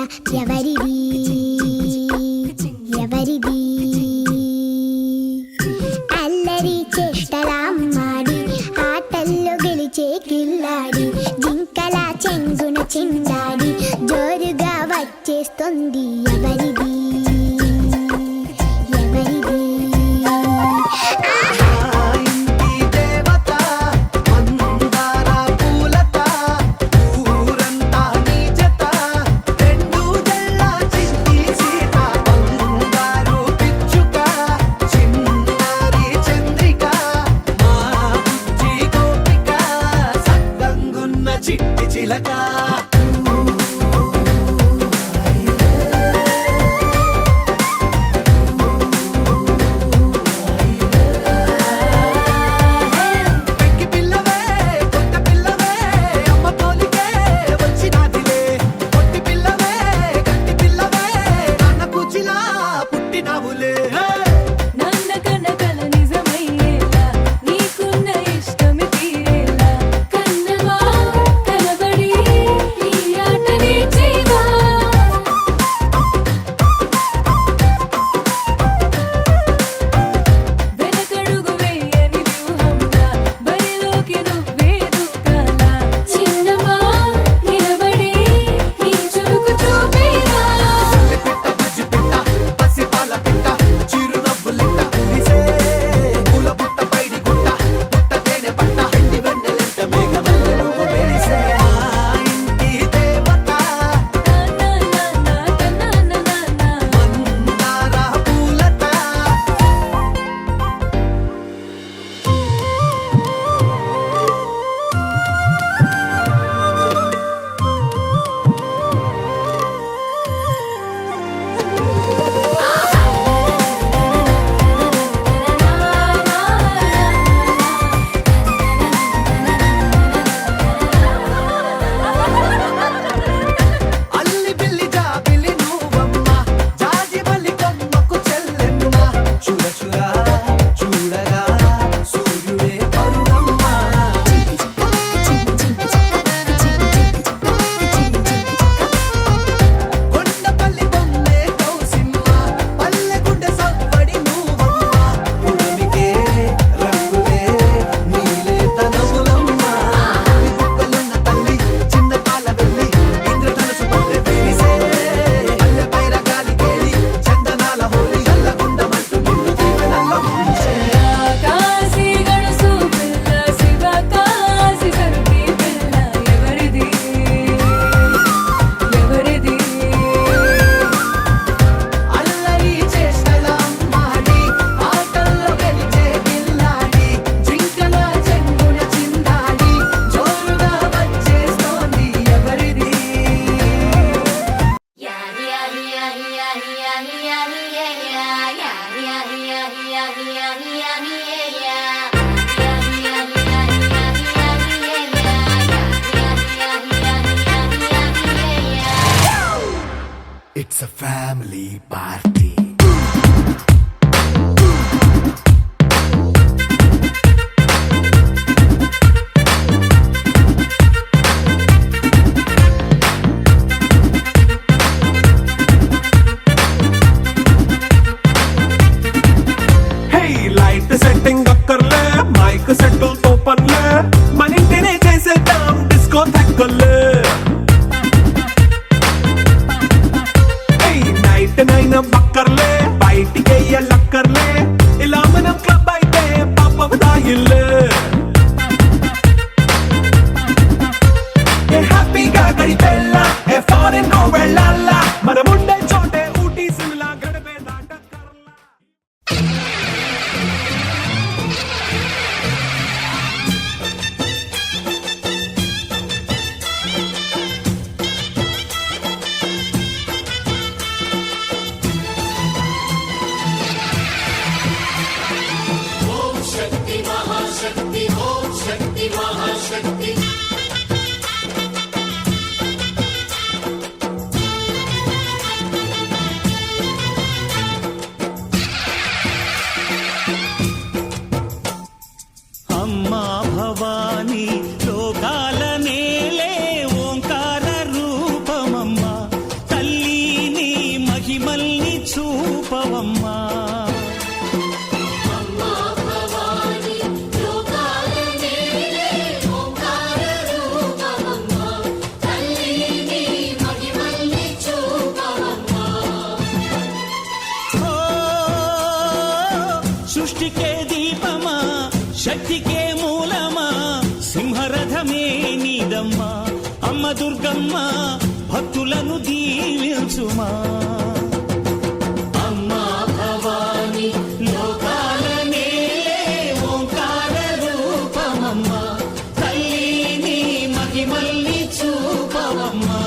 ఎవరిది ఎవరిది అల్లరి చేష్టలామ్మాడి ఆటల్లో గెలిచే కిల్లాడి జింకల చెంగున చిందాడి జోరుగా వచ్చేస్తుంది ఎవరిది ఎవరిది చిట్టి చిలక పెంకి పిల్లవే కొత్త పిల్లవే అమ్మ పోలికే వచ్చినాదిలే కొట్టి పిల్లవే గట్టి పిల్లవే నాన్న కూచిలా పుట్టినావులే It's a family party. Hey, light setting akkarle, mic settle to panle, manintine chesedam disco thakkale. Hey, night nine buck చూపవమ్మా. సృష్టికే దీపమా, శక్తికే మూలమా, సింహరథమే నీదమ్మా. అమ్మ దుర్గమ్మ భక్తులను దీవించుమా. అమ్మా భవాని లోకాల నేలే ఓంకార రూపమమ్మా. తల్లిని మహిమల్ని చూపవమ్మా.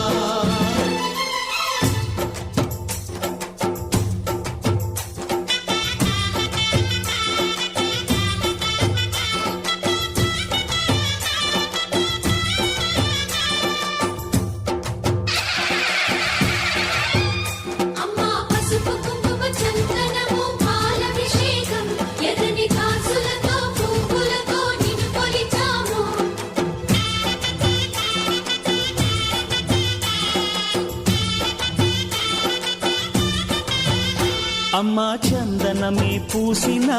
అమ్మా చందనమే పూసిన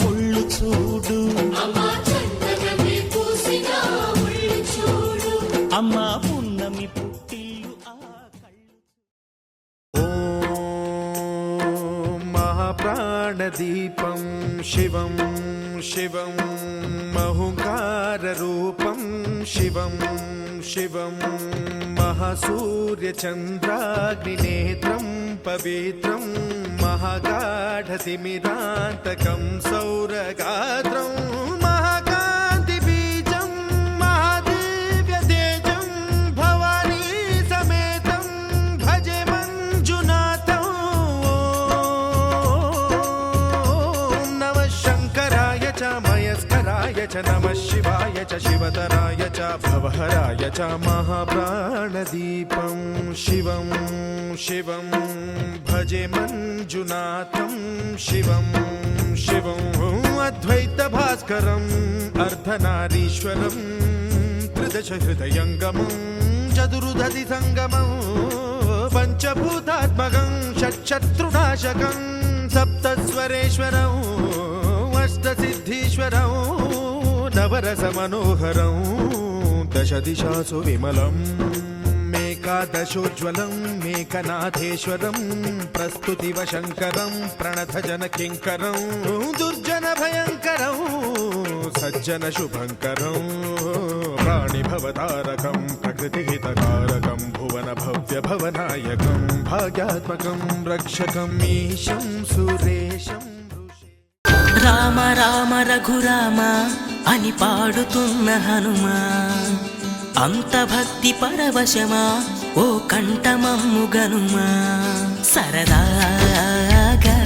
ఒళ్ళు చూడు, అమ్మా పున్నమి పుట్టిల్లు ఆ కళ్ళు. ఓం మహాప్రాణదీపం శివం శివం మహుంకారరూపం శివం శివం మహాసూర్యచంద్రాగ్నినేత్రం పవిత్రం మహాగాఢతిమిరాంతకం సౌరగాత్రం మహాకాంతిబీజం మహాదివ్యతేజం భవానీ సమేతం భజే మంజునాథం. ఓం నమః శంకరాయ చ మయస్కరాయ చ నమః శివాయ చ శివతరాయ చ భవహరాయ చ మహాప్రాణదీపం శివం శివం భజే మంజునాథం శివం శివం అద్వైత భాస్కరం అర్ధనారీశ్వరం త్రిదశ హృదయంగమం చతురుదధి సంగమం పంచభూతాత్మకం షట్శత్రునాశకం సప్తస్వరేశ్వరం అష్టసిద్ధీశ్వరం నవరస మనోహరం దశ దిశాసు విమలం ఏకాదశోజ్వలం మేకనాథేశ్వరం ప్రస్తుతివ శంకరం ప్రణతజన కింకరం దుర్జన భయంకరం సజ్జన శుభంకరం ప్రాణిభవతారకం ప్రకృతిహితకారకం భువన భవ్య భవనాయకం భాగ్యాత్మకం రక్షకం ఈశం సురేశం. రామ రామ రఘురామ అని పాడుతున్న హనుమా, అంత భక్తి పరవశమా ఓ కంఠమమ్ము గనుమా. సరదాగా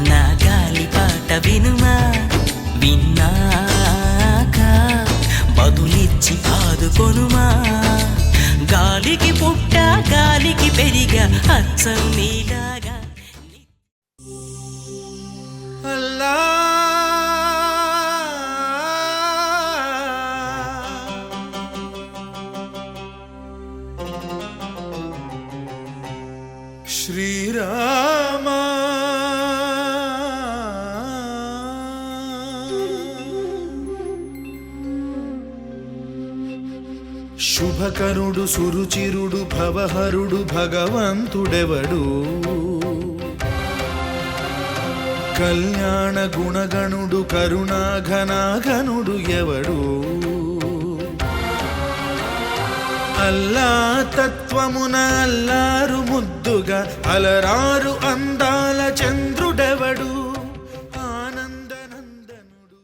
నా గాలి పాట వినుమా, విన్నాక బదులిచ్చి ఆదుకొనుమా. గాలికి పుట్ట గాలికి పెరిగా అచ్చం నీలాగా. అల్లా శ్రీరామ శుభకరుడు సురుచిరుడు భవహరుడు భగవంతుడెవడు, కళ్యాణ గుణగణుడు కరుణాఘనాఘనుడు ఎవడు. అల్లా తత్వమున అల్లారు ముద్దుగా అలరారు అందాల చంద్రుడెవడు, ఆనందనందనుడు.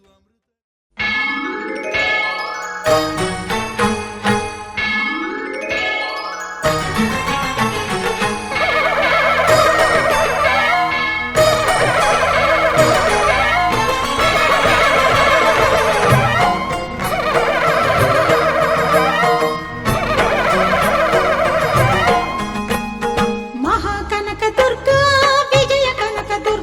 మహాకనక దుర్గా విజయ కనక దుర్గా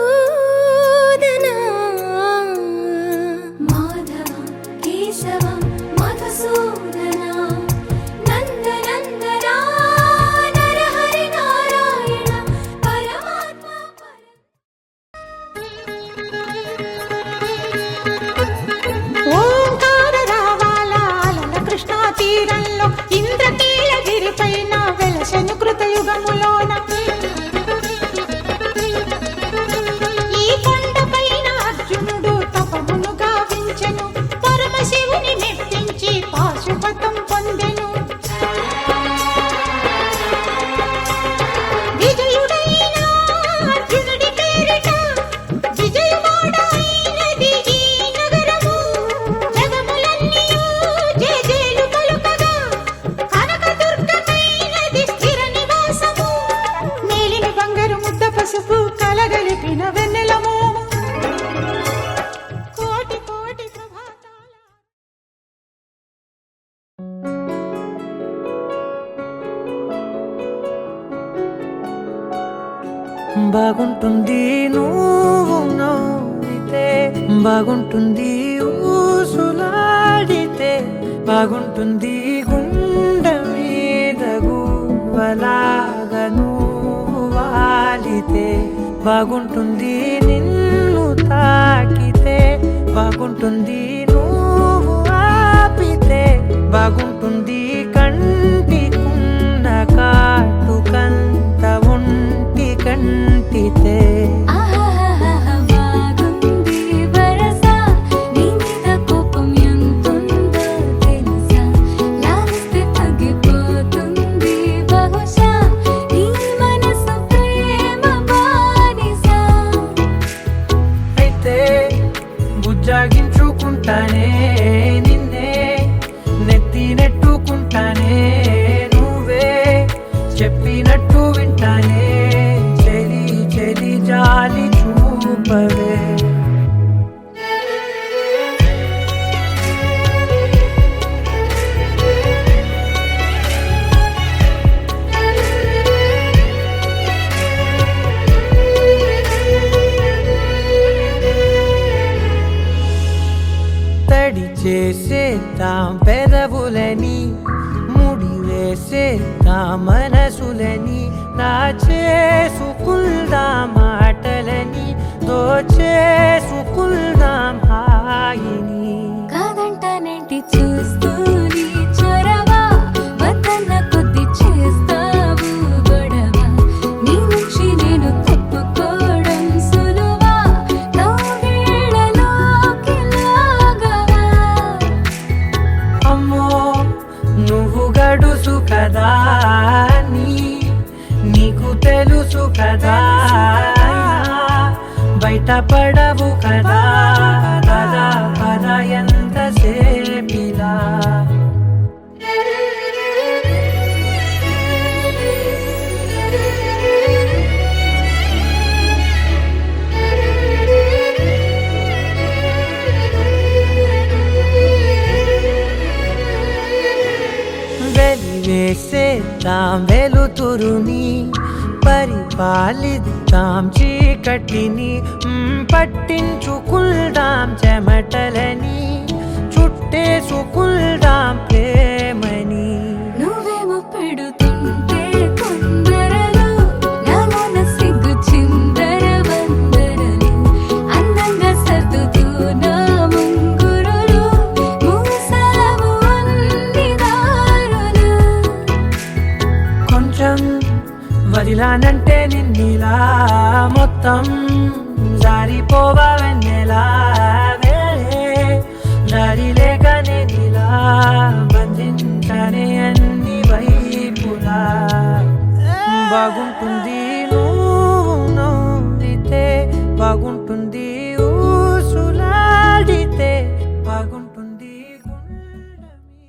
మధుసూదనా మాధవ కేశవ మధుసూదనా నందనందనా నరహరి నారాయణ పరమాత్మ ఓంకార రావాల కృష్ణా తీరంలో ఇంద్రకీలగిరి పైన వెలసెను కృతయుగములోన ఈ కొండ పైన అర్జునుడు తపమును గావించెను పరమశివుని మెప్పించి పాశుపతం పొందెను విజయుడైన అర్జునుడి పేరిట విజయవాడైనది ఈ నగరము జగములన్నీయు జేజేలు పలుకగా కనకదుర్గమైనది స్థిర నివాసము మేలిమి బంగారు ముద్ద పసుపు కలగలిపిన వెన్నెలము కోటి కోటి ప్రభాతాల బాగుంటుంది నువ్వు నవ్వితే బాగుంటుంది ఊసులాడితే బాగుంటుంది గుండె మీద గువ్వలాగా నువ్వు వాలితే బాగుంటుంది నిన్ను తాకితే బాగుంటుంది నువ్వు ఆపితే బాగుంటుంది కంటికున్న కాటుకంత ఒంటి కంటితే బాగుంది వరస నీ మీద కోపం ఎంతుందో తెలుసా లాలిస్తే తగ్గిపోతుంది బహుశా నీ మనసు ప్రేమ బానిస అయితే బుజ్జాగించుకుంటానే నిన్నే నెత్తి నెట్టుకుంటానే నువ్వే చెప్పినట్టు వింటానే చెలి చెలి జాలి చూపవే తడి చేసేద్దాం పెదవులని ముడి వేసేద్దాం మనసులని నా చేసుకుందాం మాటలని దోచేసుకుందాం హాయిని కాదంటానేంటి చూస్తూని చొరవ వద్దన్న కొద్ది చేస్తావు గొడవ నీ నుంచి నేను తప్పుకోవడం సులువా నవ్వేళ్ళలోకి లాగవా అమ్మో నువ్వు గడుసు కదా నీకు తెలుసు కదా బయట పడవు కదా పద పద ఎంతసేపిలా వెలివేసేద్దాం వెలుతురుని పరిపాలిద్దాం చీకటిని పట్టించుకుందాం చెమటలని చుట్టేసుకుందాం ప్రేమని నువ్వేమో పెడుతుంటే కొందరలు నాలోన సిగ్గు చిందర వందరలు అందంగా సర్దుతూ నా ముంగురులు మూసావు అన్ని దారులు కొంచెం వదిలానంటే నిన్నిలా మొత్తం జారిపోవా వెన్నెలా దారి లేక నేనిలా బంధించనే అన్ని వైపులా బాగుంటుంది నువ్వు నవ్వితే బాగుంటుంది ఊసులాడితే బాగుంటుంది గుండె మీద.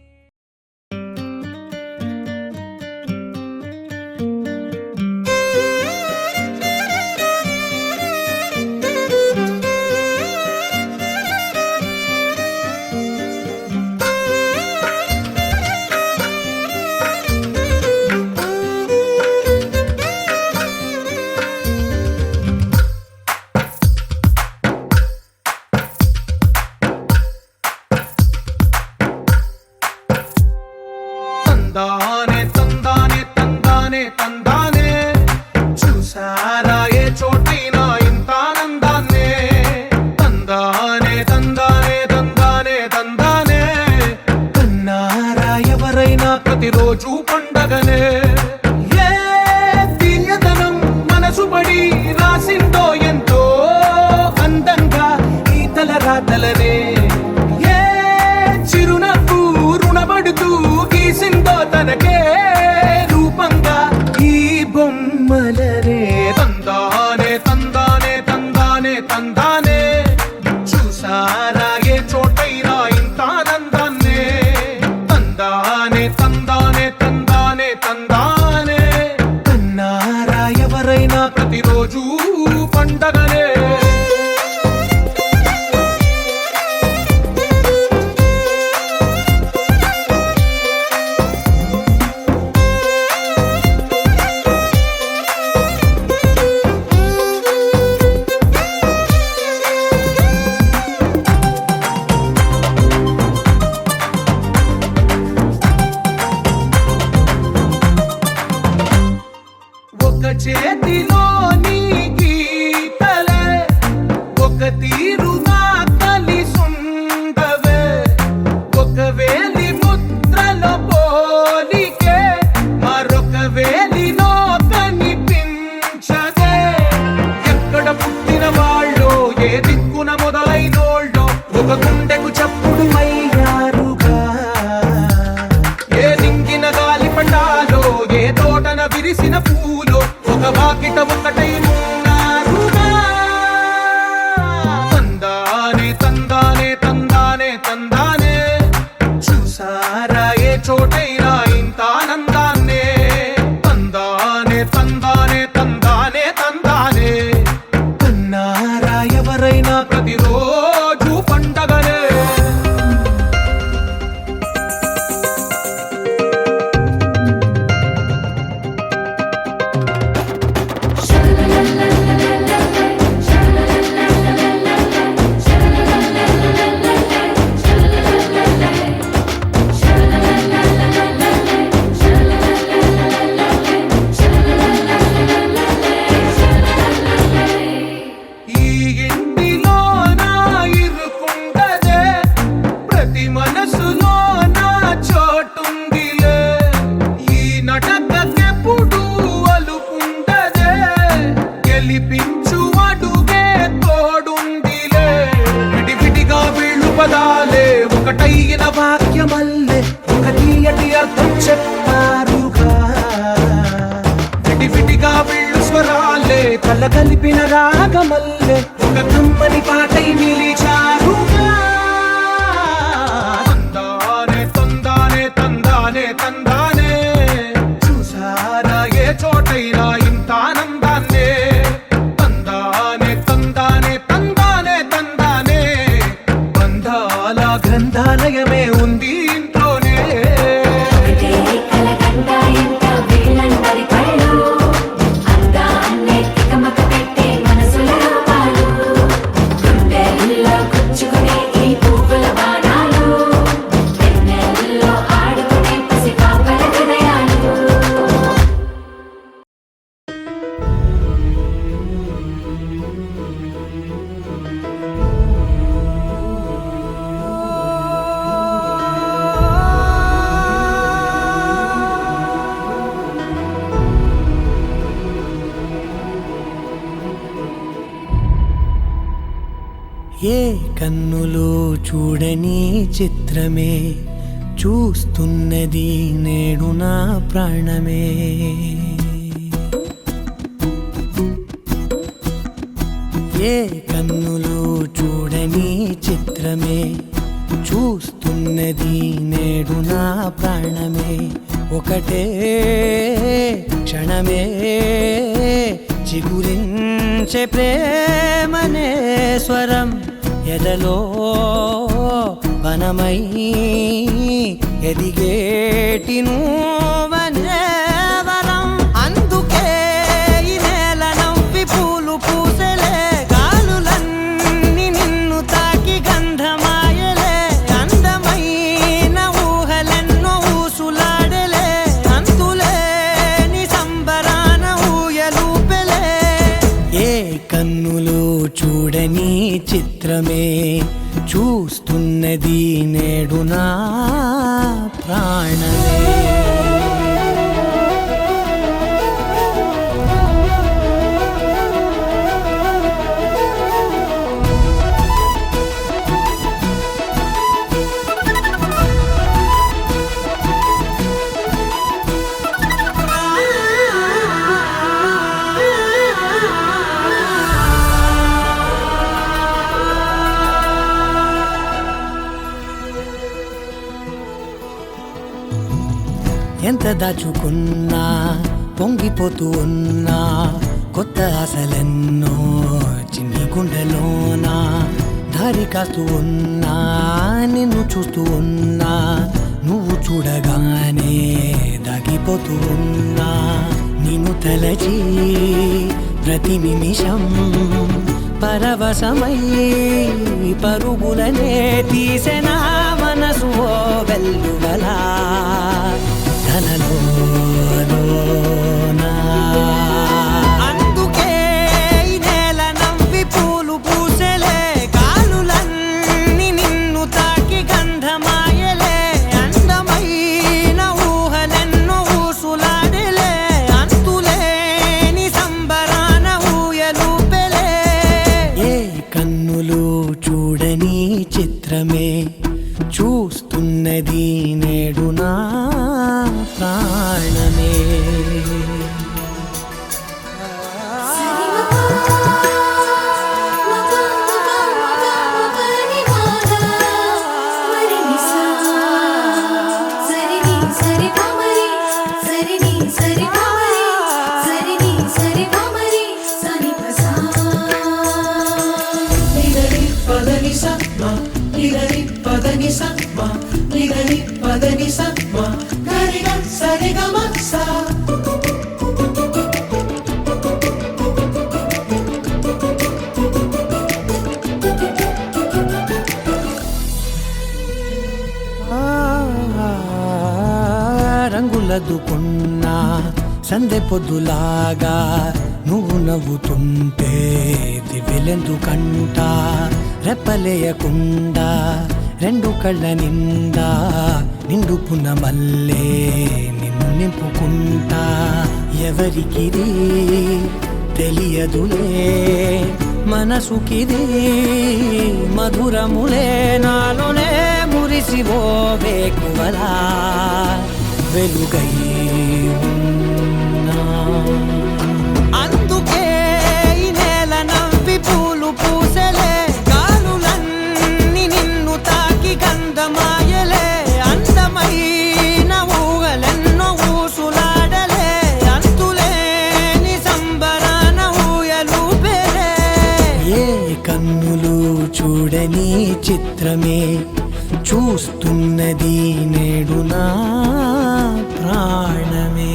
పండగనే ఒక చేతిలోని గీతలే ఒక తీరుగా కలిసుండవే ఒక వేలి ముద్రల పోలికే మరొక వేలిలో కనిపించదే ఎక్కడ పుట్టిన వాళ్ళో ఏ దిక్కున మొదలైనోళ్ళో ఒక గుండెకు చప్పుడు అయ్యారుగా ఏ దింగిన గాలి పటాలో ఏ తోటన విరిసిన పూలో ఒక వాకిట ఒకటై ఉన్నారుగా తందానే తందానే తందానే తందానే చూసారా ఏ చోటైనా ఇంత ఆనందాన్నే తందానే తందానే తందానే తందానే కన్నారా ఎవరైనా ప్రతిరోజు పండగనే ఈ ఇంటిలో నా ఇరుకుండదే ప్రతి మనసులో నా చోటుందిలే ఈ నటకెప్పుడు అలుకుండదే గెలిపించు అడుగే తోడుందిలే విడివిడిగా వీళ్ళు పదాలే ఒకటైన వాక్యమల్లే ఒక తీయటి అర్థం చెప్పారుగా విడివిడిగా వీళ్ళు స్వరాలే కల కలిపిన రాగమల్లే ఒక కమ్మని పాటై నిలిచారుగా తందానే తందానే తందానే తందానే చూసారా ఏ చోటైనా ఇంత ఆనందాన్నే తందానే తందానే తందానే తందానే బంధాల గ్రంథాలయమే ఉంది ఇంట్లోనే ఒకటే కలకండ ఎంత వీళ్ళందరి కళ్ళు అందాన్నే తికమక పెట్టే మనసుల రూపాలు గుండెల్లో గుచ్చుకునే ఈ పువ్వుల బాణాలు వెన్నెల్లో ఆడుకునే పసిపాపల హృదయాలు ఏ కన్నులు చూడని చిత్రమే చూస్తున్నది నేడు నా ప్రాణమే ఏ కన్నులు చూడని చిత్రమే చూస్తున్నది నేడు నా ప్రాణమే ఒకటే క్షణమే చిగురించే ప్రేమనే స్వరం ఎదలో వనమై ఎదిగేటి నువ్వనే వరం అందుకే ఈ నేల నవ్వి పూలు పూసలే గాలులన్నీ నిన్ను తాకి గంధమాయలే అందమైన ఊహలెన్నో ఊసులాడలే అంతులేని సంబరాన ఊయలూపెలే ఏ కన్నులు చూడని చిత్రమే చూస్తున్నది నేడు నా ప్రాణమే ఎంత దాచుకున్నా పొంగిపోతూ ఉన్నా కొత్త ఆశలెన్నో చిన్ని గుండెలోనా దారి కాస్తూ ఉన్నా నిన్ను చూస్తూ ఉన్నా నువ్వు చూడగానే దాగిపోతూ ఉన్నా నిన్ను తలచి ప్రతి నిమిషం పరవశమై పరుగులనే తీసెనా మనసు ఓ వెల్లువలా తనలోనా అందుకే ఈ నేల నవ్వి పూలు పూసెలే కాలులన్నీ నిన్ను తాకి గంధమాయలే అందమైన ఊహలెన్నో ఊసులాడలే అంతులేని సంబరాన ఊయలూపెలే ఏ కన్నులు చూడని చిత్రమే చూస్తున్నది నేడు నా ప్రాణమే రంగులదుకున్నా సందె పొద్దులాగా నువ్వు నవ్వుతుంటే దివ్యలెందుకంట రెప్పలేయకుండా రెండు కళ్ళ నిండా నిండుకున్న మల్లే నిన్ను నింపుకుంటా ఎవరికిది తెలియదులే మనసుకిది మధురములే నాలోనే మురిసివో వేకువలా వెలుగై ఉన్నా అందుకే ఈ నేల నవ్వి పూలు పూసెలే గాలులన్నీ నిన్ను తాకి గంధమాయలే అందమైన ఊహలెన్నో ఊసులాడలే అంతులేని సంబరాన ఊయలూపెలే ఏ కన్నులు చూడని చిత్రమే చూస్తున్నది నేడు నా ప్రాణమే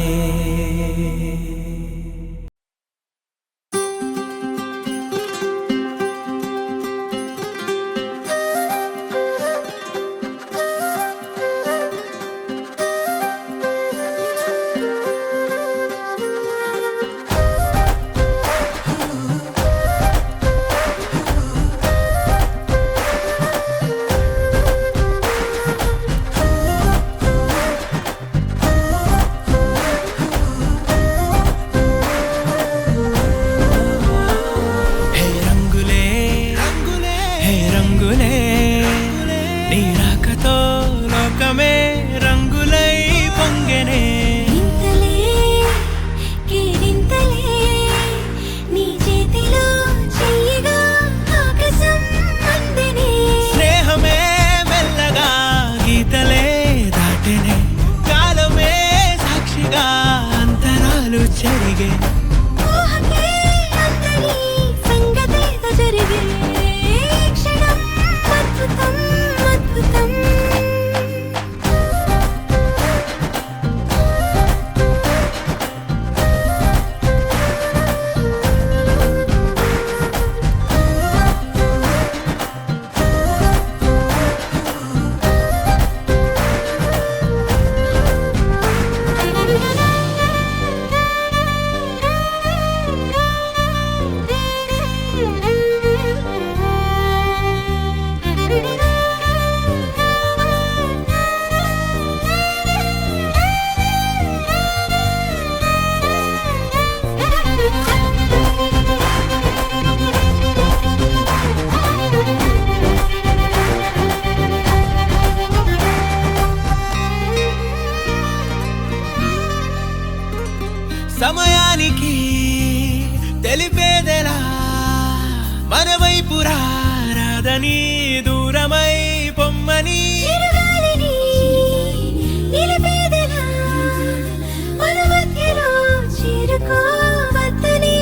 సమయానికి తెలిపేదెలా మన వైపు రాదని దూరమై పొమ్మని నిలిపేదెలా మన మధ్యలో చేరుకోవద్దని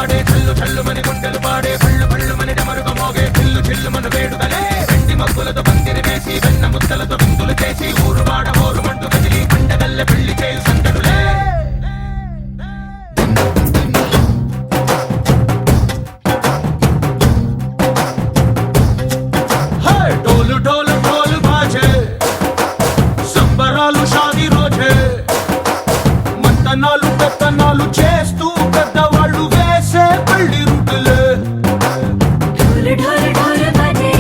వాడే చల్లు చల్లుమని గుండెలు పాడే పళ్ళు పళ్ళుమని డమరుగ మోగే చిల్లు చిల్లుమను వేడుదలే వెండి మబ్బులతో పందిరి వేసి వెన్న ముద్దలతో విందులు చేసి ఊరు వాడ ఊరు మంటు కదిలి పండగల్లె పెళ్లి చేయు సందడులే డోలు డోలు డోలు బాజే సంబరాలు షాదీ రోజే మంతనాలు పెత్తనాలు చేస్తూ పెద్దవాళ్ళు వేసే పెళ్లి రుటులే ఢోలు ఢోలు ఢోలు బాజే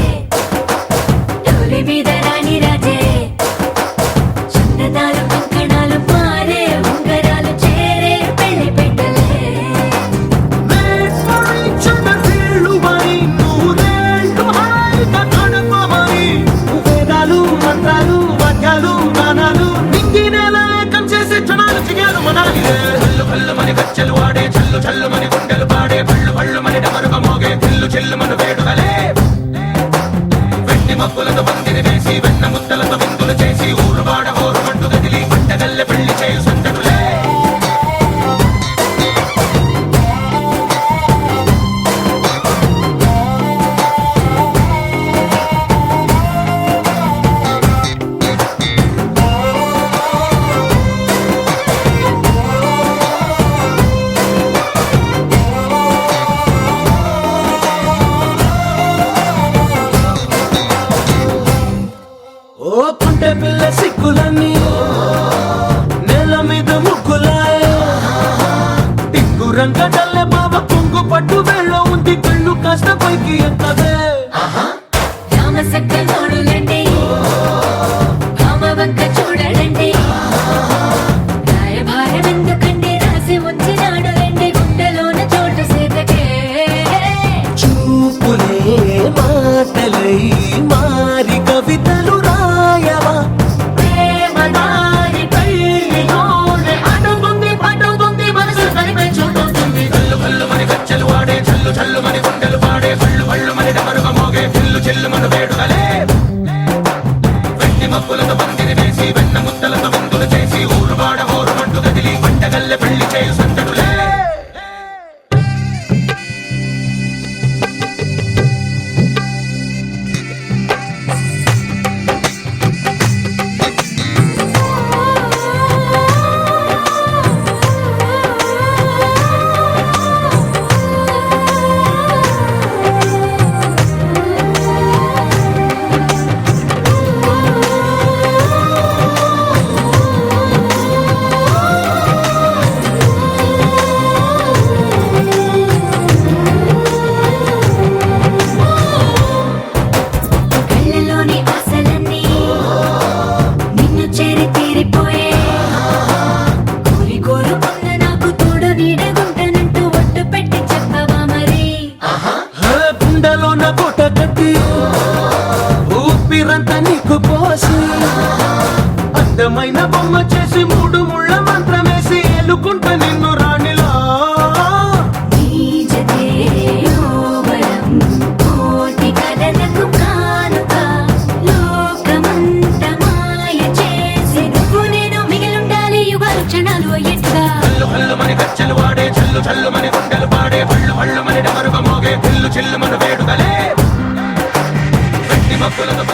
ఢోలి మీద రాణి రాజే చందనాలు కంకణాలు మారే ఉంగరాలు చేరే పెళ్లి పెట్టలే వేదాలు మంత్రాలు వాక్యాలు గానాలు నింగినేల ఏకం చేసే క్షణాలు చిగాలు మనాలిలే కల్లు కల్లుమని గచ్చెలు వాడే చల్లు చల్లుమని గుండెలు పాడే పళ్ళు పళ్ళుమని డమరుగ మోగే చిల్లు చిల్లుమను వేడుదలే వెండి మబ్బులతో పందిరి వేసి వెన్న ముద్దలతో విందులు చేసి ఊరు వాడ ఊరు మంటు గదిలి పంటగల్లె పెళ్లి చేయు సందడులే ఓ పుంటె పిల్ల సిక్కులన్నీ నేల మీద ముగ్గులాయ టింగు రంగడల్లె బావ కొంగు పట్టు వెళ్ళ ఉంది కళ్ళు కాస్త పైకి ఎత్తదే రామ సక్క నోడులండి రామ వంక చూడడండి రాయభారం ఎందుకండి రాసి ఉంచినాడు రండి గుండెలోన చోటు సీతకే చూపులే మాటలై మారి కవితలు రాయవా ప్రేమ దారి పెళ్లిలోనే అడుగుంది పడుగుంది మనసు కలిపే చూడుతుంది కల్లు కల్లుమని గచ్చెలు వాడే చల్లు చల్లుమని గుండెలు పాడే పళ్ళు పళ్ళుమని డమరుగ మోగే చిల్లు చిల్లుమను వేడుదలే వెండి మబ్బులతో పందిరి వేసి వెన్న ముద్దలతో విందులు చేసి ఊరు వాడ ఊరు మంటు గదిలి పంటగల్లె పెళ్లి చేయు సందడులే కళ్ళలోని ఆశలన్నీ నిన్ను చేరి తీరిపోయే కోరి కోరుకున్న నాకు తోడు నీడగుంటానంటూ ఒట్టు పెట్టి చెప్పవా మరి గుండెలోన కోట కట్టి ఊపిరంతా నీకు పోసి అందమైన బొమ్మ చేసి మూడు ముళ్ళ మంత్రమేసి ఎలుకుంట నిన్ను రాణిలా నీ జతే యోవరం కోటి కలలకు కానుక లోకమంత మాయ చేసి నువ్వు నేను మిగిలుండాలి యుగాలు క్షణాలు అయ్యేట్టుగా కల్లు కల్లుమని గచ్చెలు వాడే చల్లు చల్లుమని గుండెలు పాడే పళ్ళు పళ్ళుమని డమరుగ మోగే చిల్లు చిల్లుమను వేడుదలే వెండి మబ్బులతో